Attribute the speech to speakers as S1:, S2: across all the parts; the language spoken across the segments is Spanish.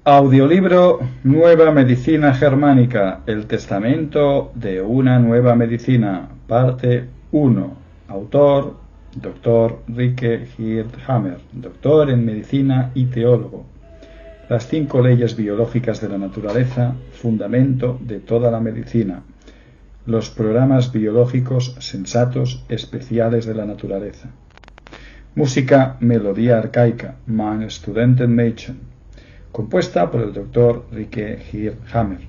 S1: Audiolibro Nueva Medicina Germánica, el testamento de una nueva medicina, parte 1. Autor, Dr. Rike Hirdhammer, doctor en medicina y teólogo. Las 5 leyes biológicas de la naturaleza, fundamento de toda la medicina. Los programas biológicos sensatos especiales de la naturaleza. Música, melodía arcaica, Mein Studentenmädchen, compuesta por el Dr. Rike Hirdhammer.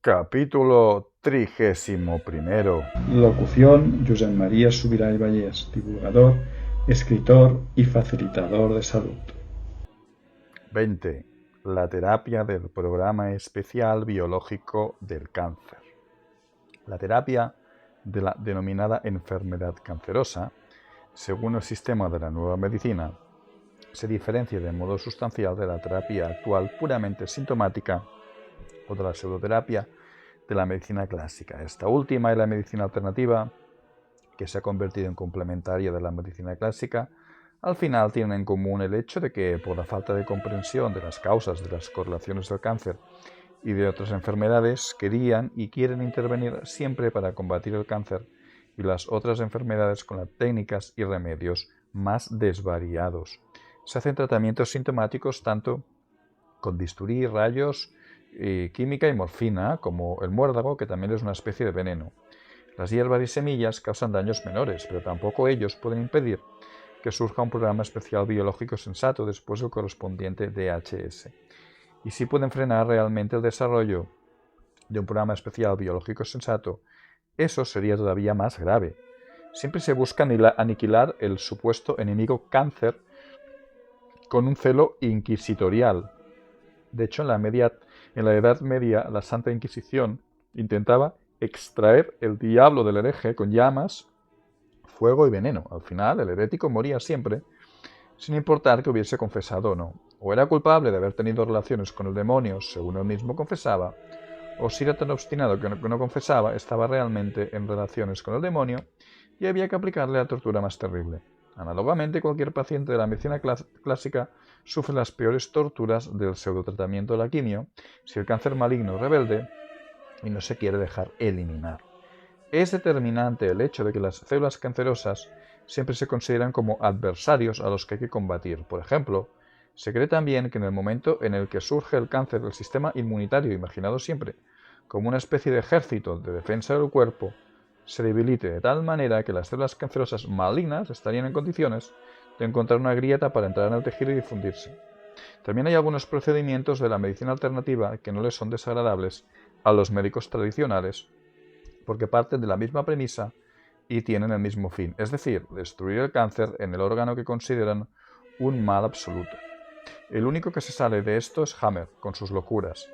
S2: Capítulo 31.
S1: Locución, Josep María Subirá y Vallés, divulgador, escritor y facilitador de salud.
S2: 20. La terapia del programa especial biológico del cáncer. La terapia de la denominada enfermedad cancerosa, según el sistema de la nueva medicina, se diferencia de modo sustancial de la terapia actual puramente sintomática o de la pseudoterapia de la medicina clásica. Esta última y la medicina alternativa, que se ha convertido en complementaria de la medicina clásica, al final tienen en común el hecho de que, por la falta de comprensión de las causas de las correlaciones del cáncer y de otras enfermedades, querían y quieren intervenir siempre para combatir el cáncer y las otras enfermedades con las técnicas y remedios más desvariados. Se hacen tratamientos sintomáticos tanto con bisturí, rayos, química y morfina, como el muérdago, que también es una especie de veneno. Las hierbas y semillas causan daños menores, pero tampoco ellos pueden impedir que surja un programa especial biológico sensato después del correspondiente DHS. Y sí pueden frenar realmente el desarrollo de un programa especial biológico sensato, eso sería todavía más grave. Siempre se busca aniquilar el supuesto enemigo cáncer con un celo inquisitorial. De hecho, en la Edad Media, la Santa Inquisición intentaba extraer el diablo del hereje con llamas, fuego y veneno. Al final, el herético moría siempre, sin importar que hubiese confesado o no. O era culpable de haber tenido relaciones con el demonio, según él mismo confesaba, o si era tan obstinado que no confesaba, estaba realmente en relaciones con el demonio y había que aplicarle la tortura más terrible. Análogamente, cualquier paciente de la medicina clásica sufre las peores torturas del pseudotratamiento de la quimio si el cáncer maligno es rebelde y no se quiere dejar eliminar. Es determinante el hecho de que las células cancerosas siempre se consideran como adversarios a los que hay que combatir. Por ejemplo, se cree también que en el momento en el que surge el cáncer, el sistema inmunitario, imaginado siempre como una especie de ejército de defensa del cuerpo, se debilite de tal manera que las células cancerosas malignas estarían en condiciones de encontrar una grieta para entrar en el tejido y difundirse. También hay algunos procedimientos de la medicina alternativa que no les son desagradables a los médicos tradicionales porque parten de la misma premisa y tienen el mismo fin, es decir, destruir el cáncer en el órgano que consideran un mal absoluto. El único que se sale de esto es Hammer, con sus locuras.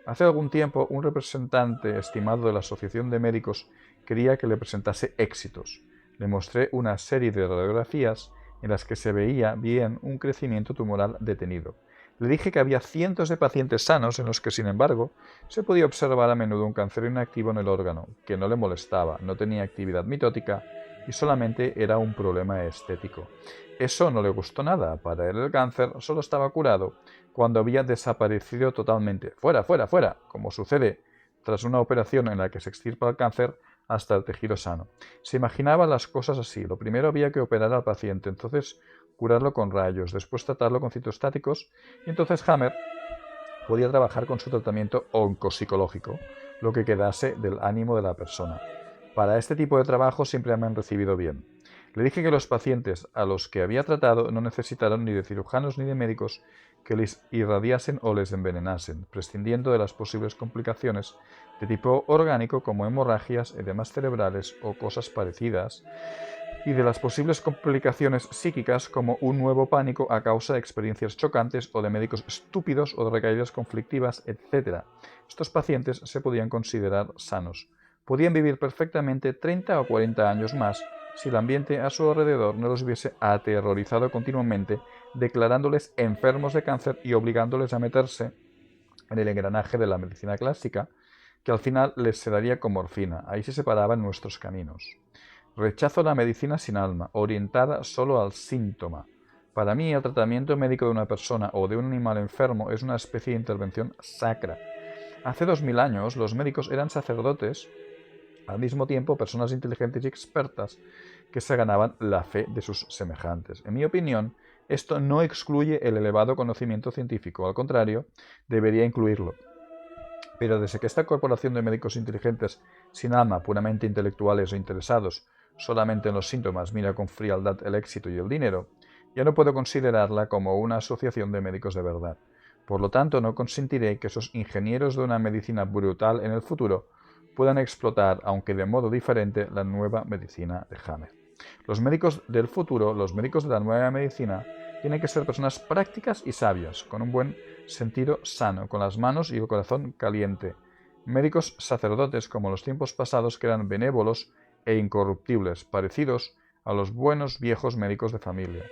S2: Hace algún tiempo, un representante estimado de la Asociación de Médicos quería que le presentase éxitos. Le mostré una serie de radiografías en las que se veía bien un crecimiento tumoral detenido. Le dije que había cientos de pacientes sanos en los que, sin embargo, se podía observar a menudo un cáncer inactivo en el órgano, que no le molestaba, no tenía actividad mitótica y solamente era un problema estético. Eso no le gustó nada. Para él el cáncer solo estaba curado cuando había desaparecido totalmente. Fuera, fuera, fuera, como sucede tras una operación en la que se extirpa el cáncer hasta el tejido sano. Se imaginaba las cosas así. Lo primero había que operar al paciente, entonces curarlo con rayos, después tratarlo con citostáticos y entonces Hammer podía trabajar con su tratamiento oncopsicológico, lo que quedase del ánimo de la persona. Para este tipo de trabajo siempre me han recibido bien. Le dije que los pacientes a los que había tratado no necesitaron ni de cirujanos ni de médicos que les irradiasen o les envenenasen, prescindiendo de las posibles complicaciones de tipo orgánico como hemorragias, edemas cerebrales o cosas parecidas, y de las posibles complicaciones psíquicas como un nuevo pánico a causa de experiencias chocantes o de médicos estúpidos o de recaídas conflictivas, etc. Estos pacientes se podían considerar sanos. Podían vivir perfectamente 30 o 40 años más si el ambiente a su alrededor no los hubiese aterrorizado continuamente, declarándoles enfermos de cáncer y obligándoles a meterse en el engranaje de la medicina clásica, que al final les sedaría con morfina. Ahí se separaban nuestros caminos. Rechazo la medicina sin alma, orientada solo al síntoma. Para mí, el tratamiento médico de una persona o de un animal enfermo es una especie de intervención sacra. Hace 2000 años, los médicos eran sacerdotes, al mismo tiempo personas inteligentes y expertas que se ganaban la fe de sus semejantes. En mi opinión, esto no excluye el elevado conocimiento científico, al contrario, debería incluirlo. Pero desde que esta corporación de médicos inteligentes, sin alma, puramente intelectuales o interesados solamente en los síntomas, mira con frialdad el éxito y el dinero, ya no puedo considerarla como una asociación de médicos de verdad. Por lo tanto, no consentiré que esos ingenieros de una medicina brutal en el futuro puedan explotar, aunque de modo diferente, la nueva medicina de Hammer. Los médicos del futuro, los médicos de la nueva medicina, tienen que ser personas prácticas y sabias, con un buen sentido sano, con las manos y el corazón caliente. Médicos sacerdotes como los tiempos pasados que eran benévolos e incorruptibles, parecidos a los buenos viejos médicos de familia.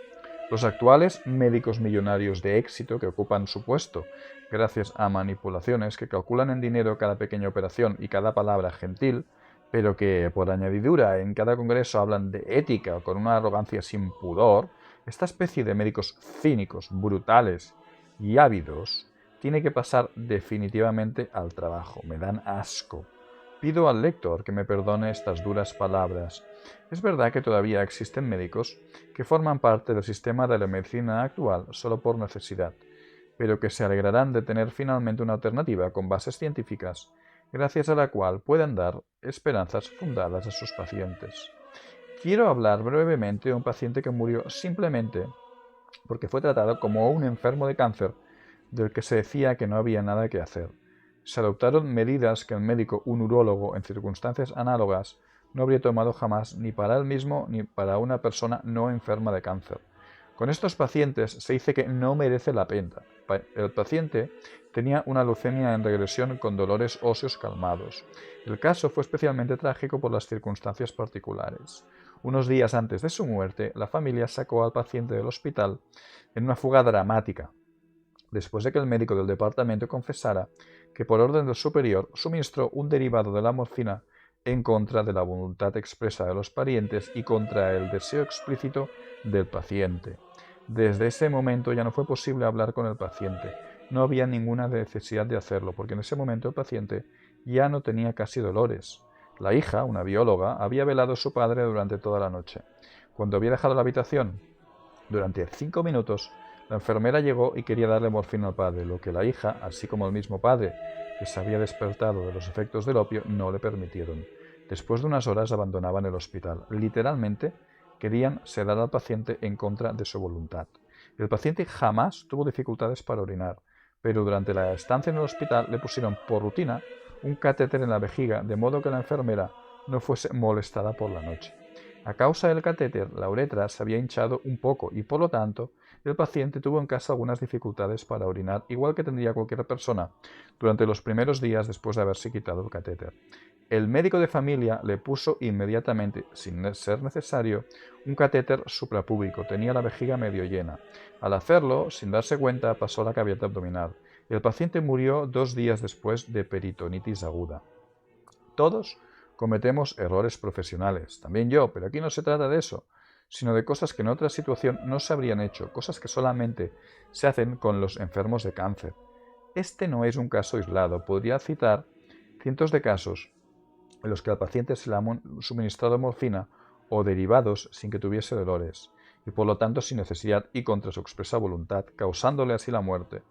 S2: Los actuales médicos millonarios de éxito que ocupan su puesto gracias a manipulaciones que calculan en dinero cada pequeña operación y cada palabra gentil, pero que por añadidura en cada congreso hablan de ética con una arrogancia sin pudor, esta especie de médicos cínicos, brutales y ávidos tiene que pasar definitivamente al trabajo. Me dan asco. Pido al lector que me perdone estas duras palabras. Es verdad que todavía existen médicos que forman parte del sistema de la medicina actual solo por necesidad, pero que se alegrarán de tener finalmente una alternativa con bases científicas, gracias a la cual puedan dar esperanzas fundadas a sus pacientes. Quiero hablar brevemente de un paciente que murió simplemente porque fue tratado como un enfermo de cáncer del que se decía que no había nada que hacer. Se adoptaron medidas que el médico, un urólogo, en circunstancias análogas, no habría tomado jamás ni para él mismo ni para una persona no enferma de cáncer. Con estos pacientes se dice que no merece la pena. El paciente tenía una leucemia en regresión con dolores óseos calmados. El caso fue especialmente trágico por las circunstancias particulares. Unos días antes de su muerte, la familia sacó al paciente del hospital en una fuga dramática, después de que el médico del departamento confesara que por orden del superior suministró un derivado de la morfina en contra de la voluntad expresa de los parientes y contra el deseo explícito del paciente. Desde ese momento ya no fue posible hablar con el paciente. No había ninguna necesidad de hacerlo, porque en ese momento el paciente ya no tenía casi dolores. La hija, una bióloga, había velado a su padre durante toda la noche. Cuando había dejado la habitación durante 5 minutos, la enfermera llegó y quería darle morfina al padre, lo que la hija, así como el mismo padre, que se había despertado de los efectos del opio, no le permitieron. Después de unas horas abandonaban el hospital. Literalmente, querían sedar al paciente en contra de su voluntad. El paciente jamás tuvo dificultades para orinar, pero durante la estancia en el hospital le pusieron por rutina un catéter en la vejiga, de modo que la enfermera no fuese molestada por la noche. A causa del catéter, la uretra se había hinchado un poco y, por lo tanto, el paciente tuvo en casa algunas dificultades para orinar, igual que tendría cualquier persona durante los primeros días después de haberse quitado el catéter. El médico de familia le puso inmediatamente, sin ser necesario, un catéter suprapúbico. Tenía la vejiga medio llena. Al hacerlo, sin darse cuenta, pasó la cavidad abdominal. El paciente murió 2 días después de peritonitis aguda. Todos cometemos errores profesionales, también yo, pero aquí no se trata de eso, sino de cosas que en otra situación no se habrían hecho, cosas que solamente se hacen con los enfermos de cáncer. Este no es un caso aislado, podría citar cientos de casos en los que al paciente se le ha suministrado morfina o derivados sin que tuviese dolores, y por lo tanto sin necesidad y contra su expresa voluntad, causándole así la muerte.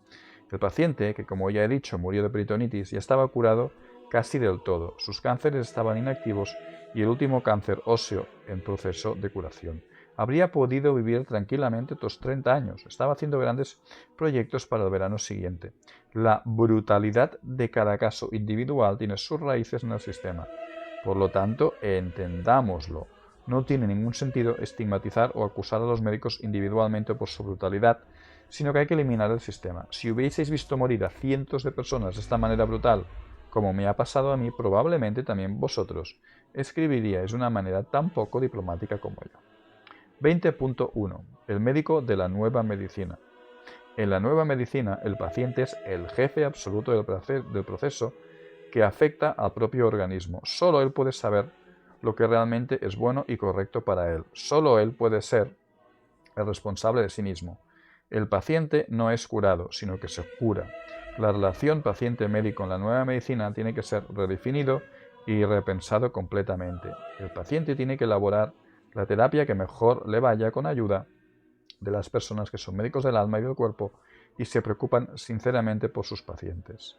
S2: El paciente, que como ya he dicho murió de peritonitis, ya estaba curado casi del todo. Sus cánceres estaban inactivos y el último cáncer óseo en proceso de curación. Habría podido vivir tranquilamente otros 30 años. Estaba haciendo grandes proyectos para el verano siguiente. La brutalidad de cada caso individual tiene sus raíces en el sistema. Por lo tanto, entendámoslo. No tiene ningún sentido estigmatizar o acusar a los médicos individualmente por su brutalidad, sino que hay que eliminar el sistema. Si hubieseis visto morir a cientos de personas de esta manera brutal, como me ha pasado a mí, probablemente también vosotros escribiríais de una manera tan poco diplomática como yo. 20.1. El médico de la nueva medicina. En la nueva medicina, el paciente es el jefe absoluto del proceso que afecta al propio organismo. Solo él puede saber lo que realmente es bueno y correcto para él. Solo él puede ser el responsable de sí mismo. El paciente no es curado, sino que se cura. La relación paciente-médico en la nueva medicina tiene que ser redefinido y repensado completamente. El paciente tiene que elaborar la terapia que mejor le vaya con ayuda de las personas que son médicos del alma y del cuerpo y se preocupan sinceramente por sus pacientes.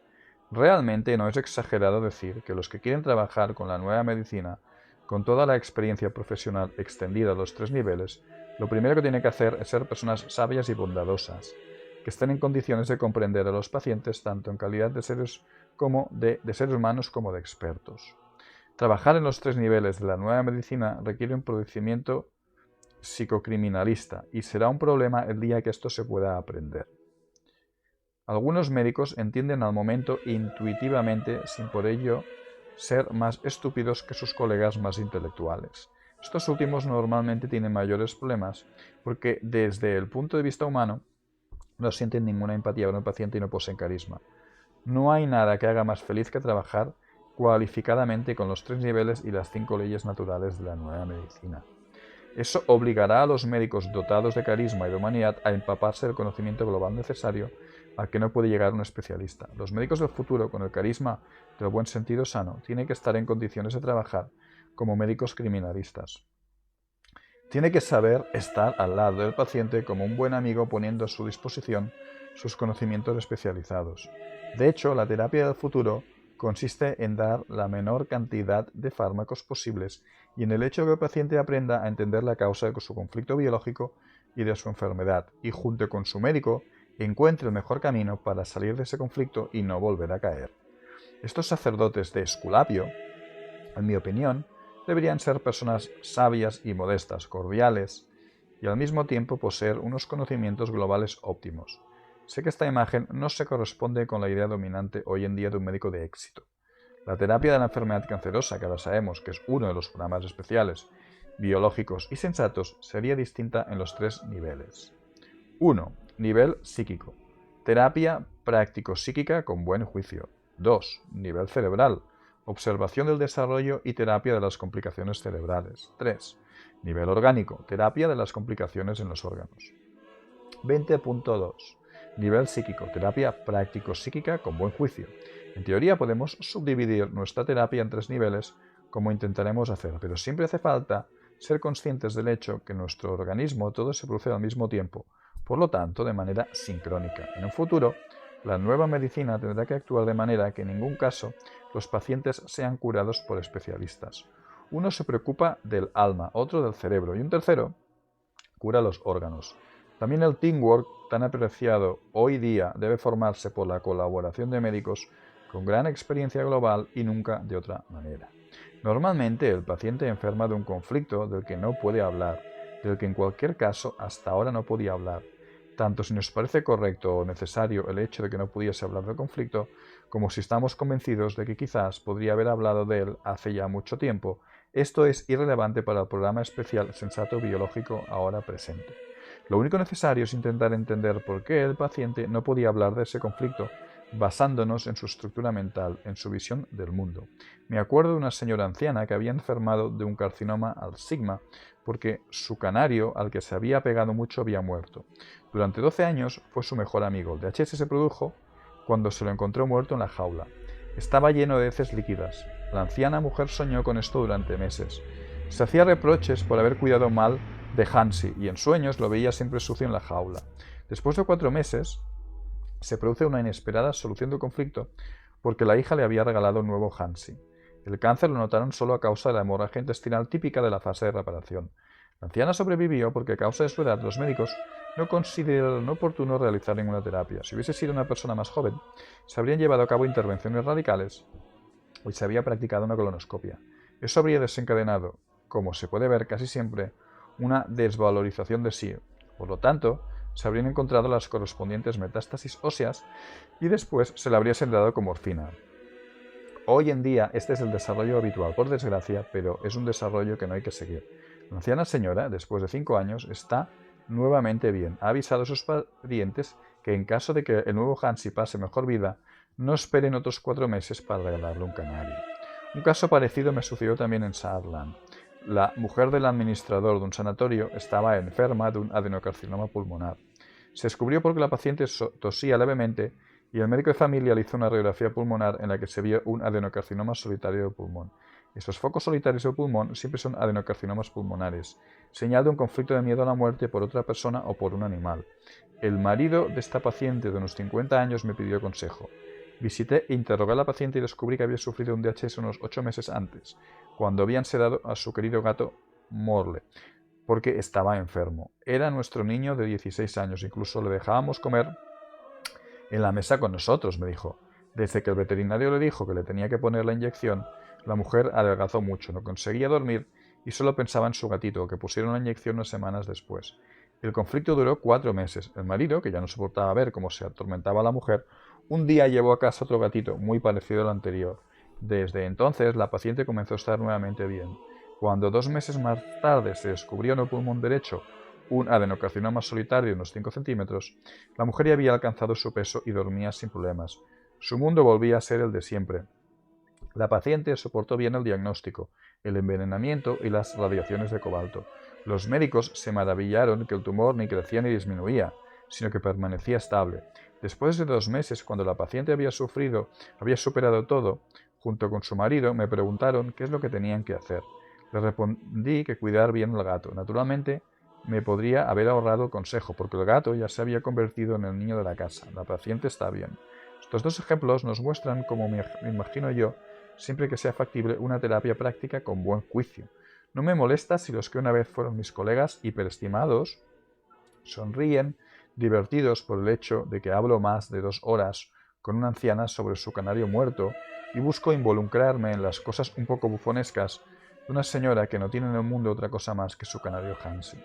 S2: Realmente no es exagerado decir que los que quieren trabajar con la nueva medicina, con toda la experiencia profesional extendida a los 3 niveles, lo primero que tienen que hacer es ser personas sabias y bondadosas, que estén en condiciones de comprender a los pacientes tanto en calidad de seres humanos como de expertos. Trabajar en los 3 niveles de la nueva medicina requiere un procedimiento psicocriminalista y será un problema el día que esto se pueda aprender. Algunos médicos entienden al momento intuitivamente sin por ello ser más estúpidos que sus colegas más intelectuales. Estos últimos normalmente tienen mayores problemas porque desde el punto de vista humano no sienten ninguna empatía con el paciente y no poseen carisma. No hay nada que haga más feliz que trabajar cualificadamente con los 3 niveles y las 5 leyes naturales de la nueva medicina. Eso obligará a los médicos dotados de carisma y de humanidad a empaparse del conocimiento global necesario al que no puede llegar un especialista. Los médicos del futuro, con el carisma del buen sentido sano, tienen que estar en condiciones de trabajar como médicos criminalistas. Tiene que saber estar al lado del paciente como un buen amigo poniendo a su disposición sus conocimientos especializados. De hecho, la terapia del futuro consiste en dar la menor cantidad de fármacos posibles y en el hecho de que el paciente aprenda a entender la causa de su conflicto biológico y de su enfermedad y junto con su médico encuentre el mejor camino para salir de ese conflicto y no volver a caer. Estos sacerdotes de Esculapio, en mi opinión, deberían ser personas sabias y modestas, cordiales y al mismo tiempo poseer unos conocimientos globales óptimos. Sé que esta imagen no se corresponde con la idea dominante hoy en día de un médico de éxito. La terapia de la enfermedad cancerosa, que ahora sabemos que es uno de los programas especiales, biológicos y sensatos, sería distinta en los 3 niveles. 1. Nivel psíquico. Terapia práctico-psíquica con buen juicio. 2. Nivel cerebral. Observación del desarrollo y terapia de las complicaciones cerebrales. 3. Nivel orgánico. Terapia de las complicaciones en los órganos. 20.2. Nivel psíquico. Terapia práctico-psíquica con buen juicio. En teoría podemos subdividir nuestra terapia en 3 niveles como intentaremos hacer, pero siempre hace falta ser conscientes del hecho que en nuestro organismo todo se produce al mismo tiempo, por lo tanto de manera sincrónica. En un futuro, la nueva medicina tendrá que actuar de manera que en ningún caso los pacientes sean curados por especialistas. Uno se preocupa del alma, otro del cerebro y un tercero cura los órganos. También el teamwork, tan apreciado hoy día, debe formarse por la colaboración de médicos con gran experiencia global y nunca de otra manera. Normalmente el paciente enferma de un conflicto del que no puede hablar, del que en cualquier caso hasta ahora no podía hablar. Tanto si nos parece correcto o necesario el hecho de que no pudiese hablar del conflicto, como si estamos convencidos de que quizás podría haber hablado de él hace ya mucho tiempo, esto es irrelevante para el programa especial sensato biológico ahora presente. Lo único necesario es intentar entender por qué el paciente no podía hablar de ese conflicto, basándonos en su estructura mental, en su visión del mundo. Me acuerdo de una señora anciana que había enfermado de un carcinoma al sigma porque su canario, al que se había pegado mucho, había muerto. Durante 12 años fue su mejor amigo. El DHS se produjo cuando se lo encontró muerto en la jaula. Estaba lleno de heces líquidas. La anciana mujer soñó con esto durante meses. Se hacía reproches por haber cuidado mal de Hansi y en sueños lo veía siempre sucio en la jaula. Después de 4 meses, se produce una inesperada solución del conflicto porque la hija le había regalado un nuevo Hansi. El cáncer lo notaron solo a causa de la hemorragia intestinal típica de la fase de reparación. La anciana sobrevivió porque a causa de su edad los médicos no consideraron oportuno realizar ninguna terapia. Si hubiese sido una persona más joven, se habrían llevado a cabo intervenciones radicales y se había practicado una colonoscopia. Eso habría desencadenado, como se puede ver casi siempre, una desvalorización de sí. Por lo tanto, se habrían encontrado las correspondientes metástasis óseas y después se le habría sembrado con morfina. Hoy en día este es el desarrollo habitual, por desgracia, pero es un desarrollo que no hay que seguir. La anciana señora, después de 5 años, está nuevamente bien. Ha avisado a sus parientes que en caso de que el nuevo Hansi pase mejor vida, no esperen otros 4 meses para regalarle un canario. Un caso parecido me sucedió también en Saarland. La mujer del administrador de un sanatorio estaba enferma de un adenocarcinoma pulmonar. Se descubrió porque la paciente tosía levemente y el médico de familia le hizo una radiografía pulmonar en la que se vio un adenocarcinoma solitario del pulmón. Estos focos solitarios del pulmón siempre son adenocarcinomas pulmonares, señal de un conflicto de miedo a la muerte por otra persona o por un animal. El marido de esta paciente de unos 50 años me pidió consejo. Visité e interrogué a la paciente y descubrí que había sufrido un DHS unos 8 meses antes, cuando habían sedado a su querido gato Morle, porque estaba enfermo. Era nuestro niño de 16 años, incluso le dejábamos comer en la mesa con nosotros, me dijo. Desde que el veterinario le dijo que le tenía que poner la inyección, la mujer adelgazó mucho, no conseguía dormir y solo pensaba en su gatito, que pusieron la inyección unas semanas después. El conflicto duró 4 meses. El marido, que ya no soportaba ver cómo se atormentaba a la mujer, un día llevó a casa otro gatito muy parecido al anterior. Desde entonces la paciente comenzó a estar nuevamente bien. Cuando 2 meses más tarde se descubrió en el pulmón derecho un adenocarcinoma solitario de unos 5 centímetros, la mujer ya había alcanzado su peso y dormía sin problemas. Su mundo volvía a ser el de siempre. La paciente soportó bien el diagnóstico, el envenenamiento y las radiaciones de cobalto. Los médicos se maravillaron que el tumor ni crecía ni disminuía, sino que permanecía estable. Después de 2 meses, cuando la paciente había superado todo, junto con su marido, me preguntaron qué es lo que tenían que hacer. Les respondí que cuidar bien al gato. Naturalmente, me podría haber ahorrado el consejo, porque el gato ya se había convertido en el niño de la casa. La paciente está bien. Estos 2 ejemplos nos muestran, como me imagino yo, siempre que sea factible, una terapia práctica con buen juicio. No me molesta si los que una vez fueron mis colegas hiperestimados sonríen, divertidos por el hecho de que hablo más de 2 horas con una anciana sobre su canario muerto y busco involucrarme en las cosas un poco bufonescas de una señora que no tiene en el mundo otra cosa más que su canario Hansi.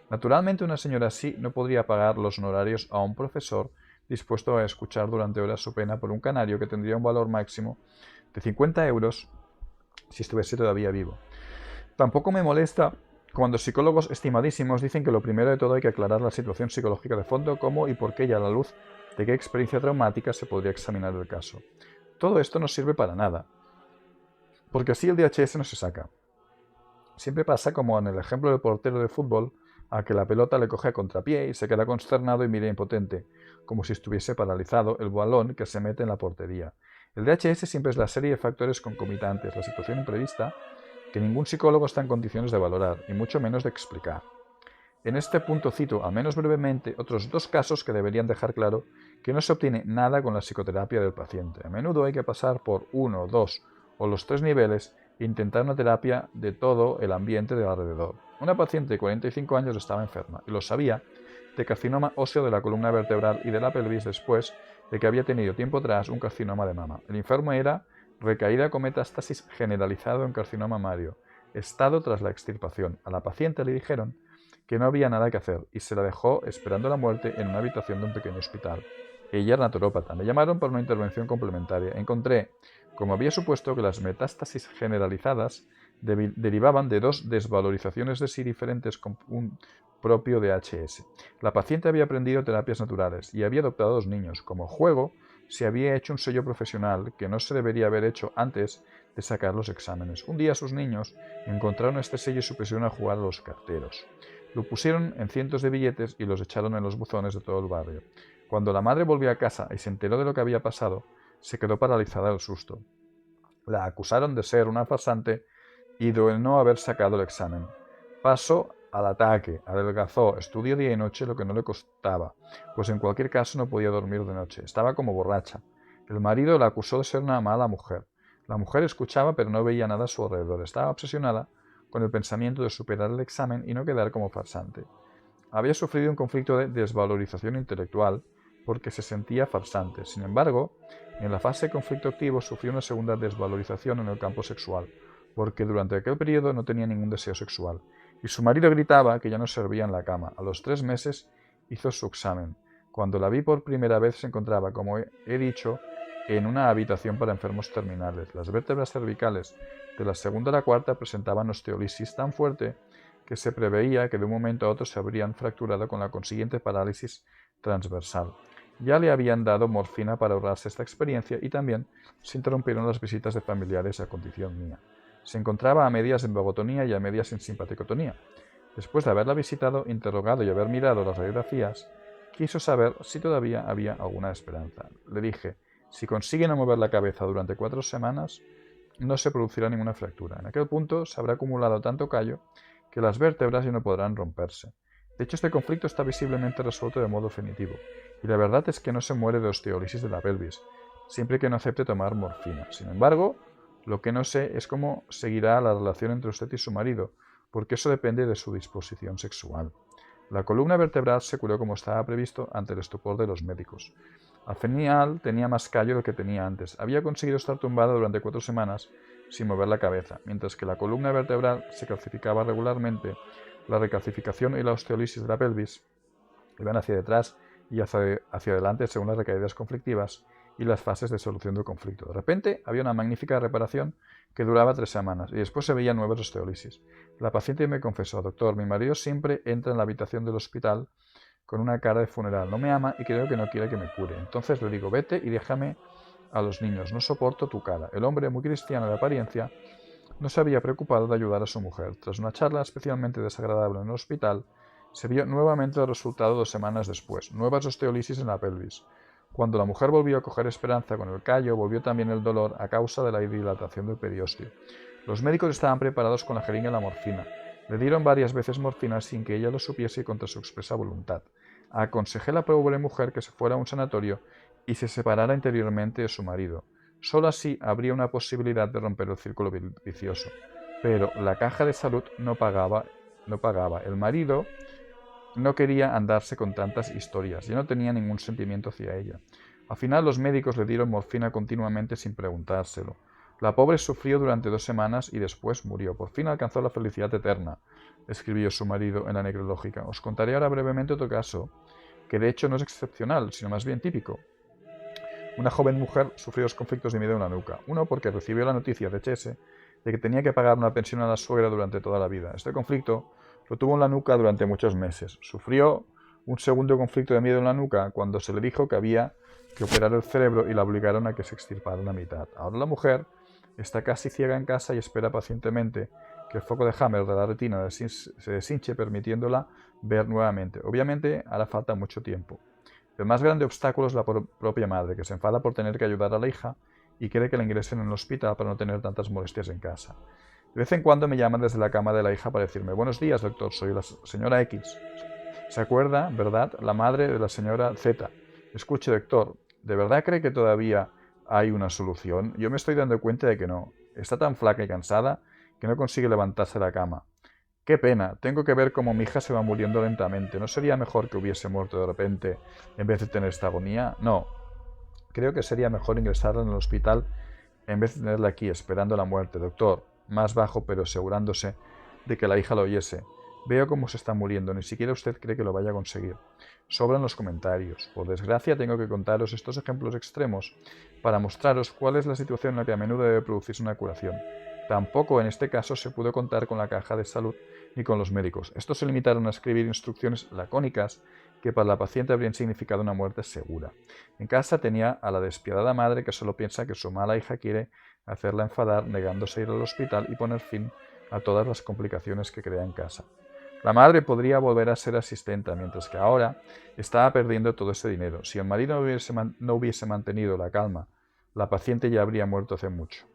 S2: Naturalmente una señora así no podría pagar los honorarios a un profesor dispuesto a escuchar durante horas su pena por un canario que tendría un valor máximo de 50 euros si estuviese todavía vivo. Tampoco me molesta cuando psicólogos estimadísimos dicen que lo primero de todo hay que aclarar la situación psicológica de fondo, cómo y por qué, y a la luz de qué experiencia traumática se podría examinar el caso. Todo esto no sirve para nada, porque así el DHS no se saca. Siempre pasa como en el ejemplo del portero de fútbol, a que la pelota le coge a contrapié y se queda consternado y mira impotente, como si estuviese paralizado el balón que se mete en la portería. El DHS siempre es la serie de factores concomitantes, la situación imprevista, que ningún psicólogo está en condiciones de valorar, y mucho menos de explicar. En este punto cito, al menos brevemente, otros 2 casos que deberían dejar claro que no se obtiene nada con la psicoterapia del paciente. A menudo hay que pasar por 1, 2 o los 3 niveles e intentar una terapia de todo el ambiente de alrededor. Una paciente de 45 años estaba enferma, y lo sabía, de carcinoma óseo de la columna vertebral y de la pelvis después de que había tenido tiempo atrás un carcinoma de mama. El informe era recaída con metástasis generalizado en carcinoma mamario, estado tras la extirpación. A la paciente le dijeron que no había nada que hacer y se la dejó esperando la muerte en una habitación de un pequeño hospital. Ella era naturópata. Me llamaron para una intervención complementaria. Encontré, como había supuesto, que las metástasis generalizadas derivaban de 2 desvalorizaciones de sí diferentes con un propio DHS. La paciente había aprendido terapias naturales y había adoptado 2 niños. Como juego, se había hecho un sello profesional que no se debería haber hecho antes de sacar los exámenes. Un día sus niños encontraron este sello y se pusieron a jugar a los carteros. Lo pusieron en cientos de billetes y los echaron en los buzones de todo el barrio. Cuando la madre volvió a casa y se enteró de lo que había pasado, se quedó paralizada del susto. La acusaron de ser una farsante y de no haber sacado el examen. Pasó al ataque, adelgazó, estudió día y noche lo que no le costaba, pues en cualquier caso no podía dormir de noche, estaba como borracha. El marido la acusó de ser una mala mujer. La mujer escuchaba pero no veía nada a su alrededor, estaba obsesionada con el pensamiento de superar el examen y no quedar como farsante. Había sufrido un conflicto de desvalorización intelectual porque se sentía farsante. Sin embargo, en la fase de conflicto activo sufrió una segunda desvalorización en el campo sexual, porque durante aquel periodo no tenía ningún deseo sexual, y su marido gritaba que ya no servía en la cama. A los 3 meses hizo su examen. Cuando la vi por primera vez se encontraba, como he dicho, en una habitación para enfermos terminales. Las vértebras cervicales de la segunda a la cuarta presentaban osteolisis tan fuerte que se preveía que de un momento a otro se habrían fracturado con la consiguiente parálisis transversal. Ya le habían dado morfina para ahorrarse esta experiencia y también se interrumpieron las visitas de familiares a condición mía. Se encontraba a medias en vagotonía y a medias en simpaticotonía. Después de haberla visitado, interrogado y haber mirado las radiografías, quiso saber si todavía había alguna esperanza. Le dije, si consigue no mover la cabeza durante 4 semanas, no se producirá ninguna fractura. En aquel punto se habrá acumulado tanto callo que las vértebras ya no podrán romperse. De hecho, este conflicto está visiblemente resuelto de modo definitivo, y la verdad es que no se muere de osteólisis de la pelvis, siempre que no acepte tomar morfina. Sin embargo, lo que no sé es cómo seguirá la relación entre usted y su marido, porque eso depende de su disposición sexual. La columna vertebral se curó como estaba previsto ante el estupor de los médicos. Al final tenía más callo del que tenía antes. Había conseguido estar tumbada durante 4 semanas sin mover la cabeza, mientras que la columna vertebral se calcificaba regularmente. La recalcificación y la osteólisis de la pelvis iban hacia detrás y hacia adelante según las recaídas conflictivas y las fases de solución del conflicto. De repente había una magnífica reparación que duraba 3 semanas y después se veían nuevas osteólisis. La paciente me confesó, doctor, mi marido siempre entra en la habitación del hospital con una cara de funeral, no me ama y creo que no quiere que me cure. Entonces le digo, vete y déjame a los niños, no soporto tu cara. El hombre, muy cristiano de apariencia, no se había preocupado de ayudar a su mujer. Tras una charla especialmente desagradable en el hospital, se vio nuevamente el resultado 2 semanas después, nuevas osteólisis en la pelvis. Cuando la mujer volvió a coger esperanza con el callo, volvió también el dolor a causa de la dilatación del periósteo. Los médicos estaban preparados con la jeringa y la morfina. Le dieron varias veces morfina sin que ella lo supiese y contra su expresa voluntad. Aconsejé a la pobre mujer que se fuera a un sanatorio y se separara interiormente de su marido. Solo así habría una posibilidad de romper el círculo vicioso. Pero la caja de salud no pagaba. El marido no quería andarse con tantas historias. Ya no tenía ningún sentimiento hacia ella. Al final los médicos le dieron morfina continuamente sin preguntárselo. La pobre sufrió durante 2 semanas y después murió. Por fin alcanzó la felicidad eterna, escribió su marido en la necrológica. Os contaré ahora brevemente otro caso, que de hecho no es excepcional, sino más bien típico. Una joven mujer sufrió 2 conflictos de miedo en la nuca. Uno porque recibió la noticia de HS de que tenía que pagar una pensión a la suegra durante toda la vida. Este conflicto lo tuvo en la nuca durante muchos meses. Sufrió un segundo conflicto de miedo en la nuca cuando se le dijo que había que operar el cerebro y la obligaron a que se extirpara la mitad. Ahora la mujer está casi ciega en casa y espera pacientemente que el foco de Hammer de la retina se deshinche, permitiéndola ver nuevamente. Obviamente hará falta mucho tiempo. El más grande obstáculo es la propia madre, que se enfada por tener que ayudar a la hija y quiere que la ingresen en el hospital para no tener tantas molestias en casa. De vez en cuando me llaman desde la cama de la hija para decirme, buenos días, doctor, soy la señora X. ¿Se acuerda, verdad? La madre de la señora Z. Escuche, doctor, ¿de verdad cree que todavía hay una solución? Yo me estoy dando cuenta de que no. Está tan flaca y cansada que no consigue levantarse de la cama. ¡Qué pena! Tengo que ver cómo mi hija se va muriendo lentamente. ¿No sería mejor que hubiese muerto de repente en vez de tener esta agonía? No. Creo que sería mejor ingresarla en el hospital en vez de tenerla aquí esperando la muerte. Doctor, más bajo pero asegurándose de que la hija lo oyese. Veo cómo se está muriendo. Ni siquiera usted cree que lo vaya a conseguir. Sobran los comentarios. Por desgracia tengo que contaros estos ejemplos extremos para mostraros cuál es la situación en la que a menudo debe producirse una curación. Tampoco en este caso se pudo contar con la caja de salud ni con los médicos. Estos se limitaron a escribir instrucciones lacónicas que para la paciente habrían significado una muerte segura. En casa tenía a la despiadada madre que solo piensa que su mala hija quiere hacerla enfadar negándose a ir al hospital y poner fin a todas las complicaciones que crea en casa. La madre podría volver a ser asistenta, mientras que ahora estaba perdiendo todo ese dinero. Si el marido no hubiese mantenido la calma, la paciente ya habría muerto hace mucho.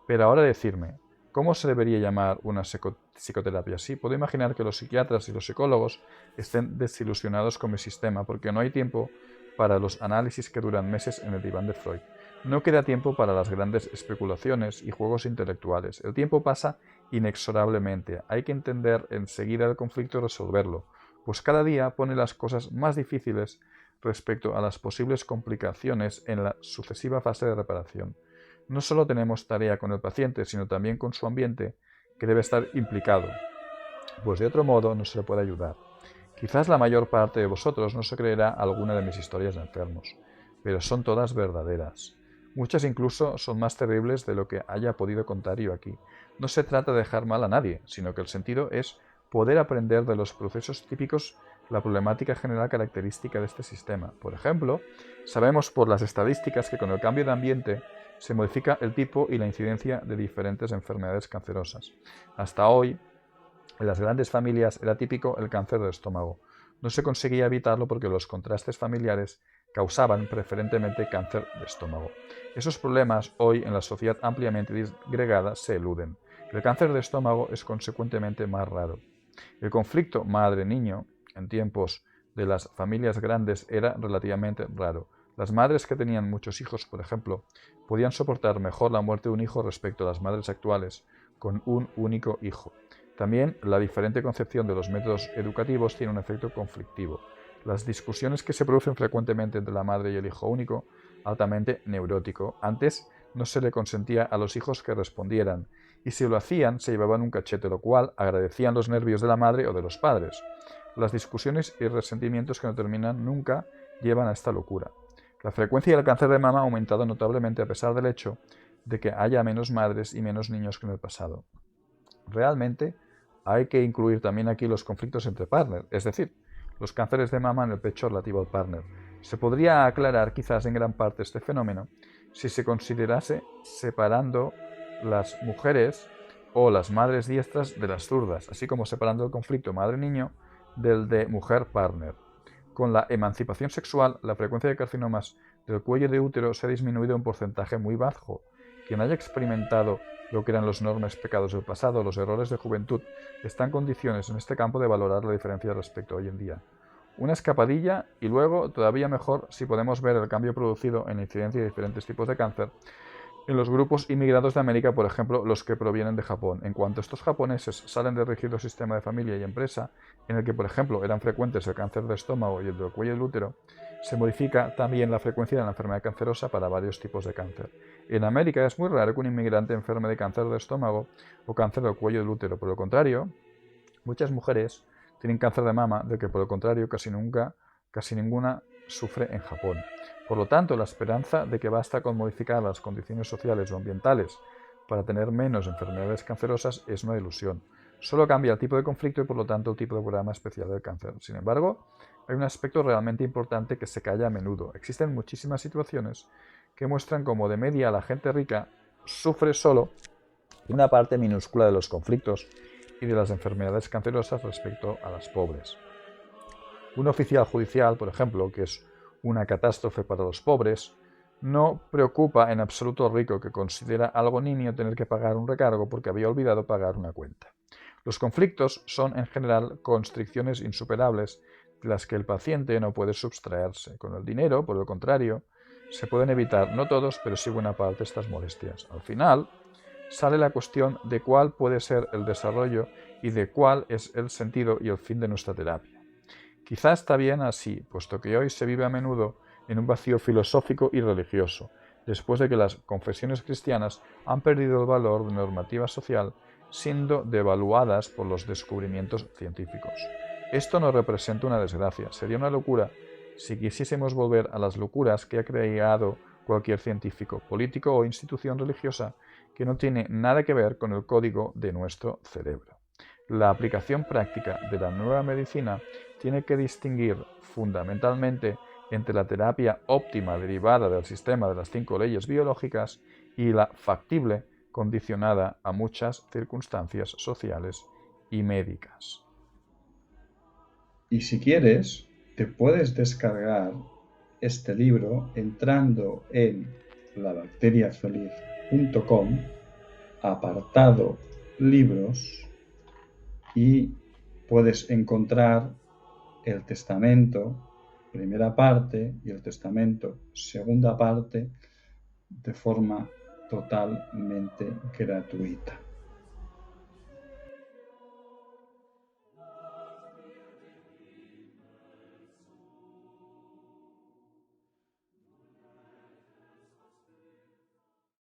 S2: Pero ahora decirme, ¿cómo se debería llamar una psicoterapia así? Puedo imaginar que los psiquiatras y los psicólogos estén desilusionados con mi sistema porque no hay tiempo para los análisis que duran meses en el diván de Freud. No queda tiempo para las grandes especulaciones y juegos intelectuales. El tiempo pasa inexorablemente. Hay que entender enseguida el conflicto y resolverlo, pues cada día pone las cosas más difíciles respecto a las posibles complicaciones en la sucesiva fase de reparación. No solo tenemos tarea con el paciente, sino también con su ambiente, que debe estar implicado, pues de otro modo no se le puede ayudar. Quizás la mayor parte de vosotros no se creerá alguna de mis historias de enfermos, pero son todas verdaderas. Muchas incluso son más terribles de lo que haya podido contar yo aquí. No se trata de dejar mal a nadie, sino que el sentido es poder aprender de los procesos típicos la problemática general característica de este sistema. Por ejemplo, sabemos por las estadísticas que con el cambio de ambiente se modifica el tipo y la incidencia de diferentes enfermedades cancerosas. Hasta hoy, en las grandes familias era típico el cáncer de estómago. No se conseguía evitarlo porque los contrastes familiares causaban preferentemente cáncer de estómago. Esos problemas hoy en la sociedad ampliamente disgregada se eluden. El cáncer de estómago es consecuentemente más raro. El conflicto madre-niño en tiempos de las familias grandes era relativamente raro. Las madres que tenían muchos hijos, por ejemplo, podían soportar mejor la muerte de un hijo respecto a las madres actuales con un único hijo. También la diferente concepción de los métodos educativos tiene un efecto conflictivo. Las discusiones que se producen frecuentemente entre la madre y el hijo único, altamente neurótico. Antes no se le consentía a los hijos que respondieran, y si lo hacían se llevaban un cachete, lo cual agradecían los nervios de la madre o de los padres. Las discusiones y resentimientos que no terminan nunca llevan a esta locura. La frecuencia del cáncer de mama ha aumentado notablemente a pesar del hecho de que haya menos madres y menos niños que en el pasado. Realmente hay que incluir también aquí los conflictos entre partners, es decir, los cánceres de mama en el pecho relativo al partner. Se podría aclarar quizás en gran parte este fenómeno si se considerase separando las mujeres o las madres diestras de las zurdas, así como separando el conflicto madre-niño del de mujer-partner. Con la emancipación sexual, la frecuencia de carcinomas del cuello de útero se ha disminuido a un porcentaje muy bajo. Quien haya experimentado lo que eran los enormes pecados del pasado, los errores de juventud, está en condiciones en este campo de valorar la diferencia respecto a hoy en día. Una escapadilla y luego, todavía mejor, si podemos ver el cambio producido en la incidencia de diferentes tipos de cáncer en los grupos inmigrados de América, por ejemplo, los que provienen de Japón. En cuanto estos japoneses salen del rígido sistema de familia y empresa, en el que, por ejemplo, eran frecuentes el cáncer de estómago y el del cuello del útero, se modifica también la frecuencia de la enfermedad cancerosa para varios tipos de cáncer. En América es muy raro que un inmigrante enferme de cáncer de estómago o cáncer del cuello del útero. Por el contrario, muchas mujeres tienen cáncer de mama, del que por el contrario casi ninguna sufre en Japón. Por lo tanto, la esperanza de que basta con modificar las condiciones sociales o ambientales para tener menos enfermedades cancerosas es una ilusión. Solo cambia el tipo de conflicto y por lo tanto el tipo de programa especial del cáncer. Sin embargo, hay un aspecto realmente importante que se calla a menudo. Existen muchísimas situaciones que muestran cómo de media la gente rica sufre solo una parte minúscula de los conflictos y de las enfermedades cancerosas respecto a las pobres. Un oficial judicial, por ejemplo, que es una catástrofe para los pobres, no preocupa en absoluto al rico que considera algo nimio tener que pagar un recargo porque había olvidado pagar una cuenta. Los conflictos son en general constricciones insuperables de las que el paciente no puede subtraerse. Con el dinero, por el contrario, se pueden evitar, no todos, pero sí buena parte de estas molestias. Al final, sale la cuestión de cuál puede ser el desarrollo y de cuál es el sentido y el fin de nuestra terapia. Quizá está bien así, puesto que hoy se vive a menudo en un vacío filosófico y religioso, después de que las confesiones cristianas han perdido el valor de normativa social, siendo devaluadas por los descubrimientos científicos. Esto no representa una desgracia, sería una locura si quisiésemos volver a las locuras que ha creado cualquier científico, político o institución religiosa que no tiene nada que ver con el código de nuestro cerebro. La aplicación práctica de la nueva medicina tiene que distinguir fundamentalmente entre la terapia óptima derivada del sistema de las 5 leyes biológicas y la factible condicionada a muchas circunstancias sociales y médicas.
S1: Y si quieres, te puedes descargar este libro entrando en labacteriafeliz.com, apartado libros, y puedes encontrar el testamento primera parte y el testamento segunda parte de forma totalmente gratuita.